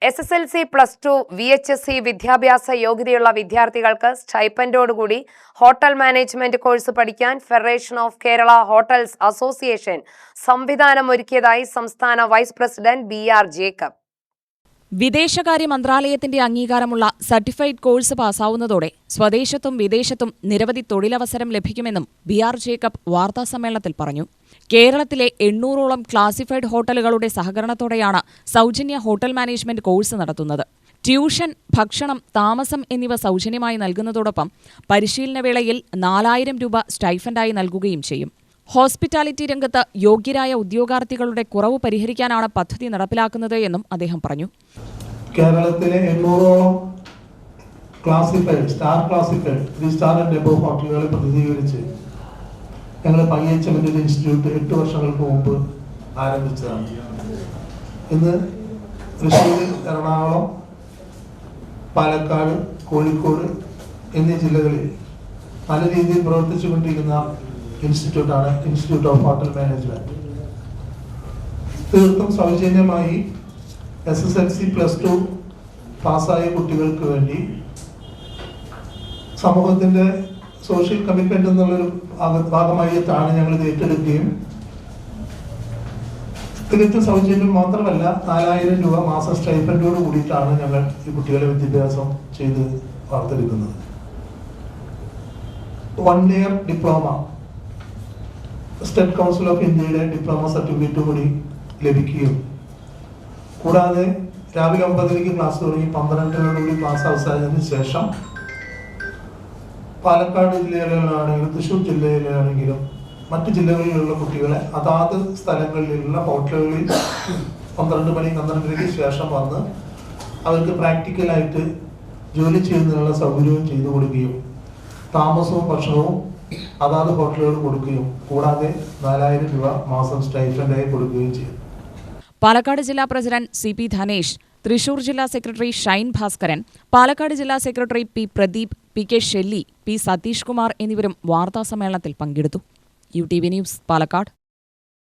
SSLC +2 VHSC വിദ്യാഭ്യാസ യോഗ്യതയുള്ള വിദ്യാർത്ഥികൾക്ക് സ്റ്റൈപ്പൻഡോടുകൂടി ഹോട്ടൽ മാനേജ്മെന്റ് കോഴ്സ് പഠിക്കാൻ federation of Kerala hotels association സംവിധാനമൊരുക്കിയതായി സംസ്ഥാന വൈസ് പ്രസിഡന്റ് BR ജേക്കബ്. വിദേശകാര്യ മന്ത്രാലയത്തിന്റെ അംഗീകാരമുള്ള സർട്ടിഫൈഡ് കോഴ്സ് പാസ്സാവുന്നതോടെ സ്വദേശത്തും വിദേശത്തും നിരവധി തൊഴിലവസരം ലഭിക്കുമെന്നും BR ജേക്കബ് വാർത്താസമ്മേളനത്തിൽ പറഞ്ഞു. കേരളത്തിലെ 800ഓളം ക്ലാസിഫൈഡ് ഹോട്ടലുകളുടെ സഹകരണത്തോടെയാണ് സൗജന്യ ഹോട്ടൽ മാനേജ്മെന്റ് കോഴ്സ് നടത്തുന്നത്. ട്യൂഷൻ, ഭക്ഷണം, താമസം എന്നിവ സൗജന്യമായി നൽകുന്നതോടൊപ്പം പരിശീലനവേളയിൽ 4000 രൂപ സ്റ്റൈഫൻഡായി നൽകുകയും ചെയ്യും. ഹോസ്പിറ്റാലിറ്റി രംഗത്ത് യോഗ്യരായ ഉദ്യോഗാർത്ഥികളുടെ കുറവ് പരിഹരിക്കാനാണ് പദ്ധതി നടപ്പിലാക്കുന്നത് എന്നും അദ്ദേഹം പറഞ്ഞു. കേരളത്തിലെ 800ഓളം classified, star classified, 3 star and above ഹോട്ടലുകളെ പ്രതിനിധീകരിച്ച് ഞങ്ങൾ IHM ഇൻസ്റ്റിറ്റ്യൂട്ട് 8 വർഷങ്ങൾക്ക് മുമ്പ് ആരംഭിച്ചതാണ്. ഇന്ന് തൃശ്ശൂർ, എറണാകുളം, പാലക്കാട്, കോഴിക്കോട് എന്നീ ജില്ലകളിൽ പല രീതിയിൽ പ്രവർത്തിച്ചുകൊണ്ടിരിക്കുന്ന ഇൻസ്റ്റിറ്റ്യൂട്ടാണ് ഇൻസ്റ്റിറ്റ്യൂട്ട് ഓഫ് ഹോട്ടൽ മാനേജ്മെന്റ്. തീർത്തും സൗജന്യമായി SSLC +2 പാസ്സായ കുട്ടികൾക്ക് വേണ്ടി സമൂഹത്തിന്റെ സോഷ്യൽ കമ്മിറ്റ്മെന്റ് എന്നുള്ളൊരു ഭാഗമായിട്ടാണ് ഞങ്ങൾ ഇത് ഏറ്റെടുക്കുകയും തികച്ചും സൗജന്യം മാത്രമല്ല 4000 രൂപ മാസം സ്റ്റൈഫൻഡോട് കൂടിയിട്ടാണ് ഞങ്ങൾ ഈ കുട്ടികളെ വിദ്യാഭ്യാസം ചെയ്ത് വാർത്തെടുക്കുന്നത്. 1 year diploma, state council of ഇന്ത്യയുടെ ഡിപ്ലോമ സർട്ടിഫിക്കറ്റ് കൂടി ലഭിക്കുകയും കൂടാതെ രാവിലെ 9 ക്ലാസ് തുടങ്ങി 12 ക്ലാസ് അവസാനത്തിന് ശേഷം പാലക്കാട് ജില്ലയിലാണെങ്കിലും തൃശ്ശൂർ ജില്ലയിലാണെങ്കിലും മറ്റു ജില്ലകളിലുള്ള കുട്ടികളെ അതാത് സ്ഥലങ്ങളിലുള്ള ഹോട്ടലുകളിൽ 12 ശേഷം വന്ന് അവർക്ക് പ്രാക്ടിക്കലായിട്ട് ജോലി ചെയ്യുന്നതിനുള്ള സൗകര്യവും ചെയ്തു കൊടുക്കുകയും താമസവും ഭക്ഷണവും അതാത് ഹോട്ടലുകൾ കൊടുക്കുകയും കൂടാതെ 4000 രൂപ മാസം സ്റ്റൈഫൻഡായി കൊടുക്കുകയും ചെയ്യും. പാലക്കാട് ജില്ലാ പ്രസിഡന്റ് CP ധനേഷ്, തൃശൂർ ജില്ലാ സെക്രട്ടറി ഷൈൻ ഭാസ്കരൻ, പാലക്കാട് ജില്ലാ secretary P Pradeep, PK Shelly, P Satheesh Kumar എന്നിവരും വാർത്താസമ്മേളനത്തിൽ പങ്കെടുത്തു. UTV news, Palakkad.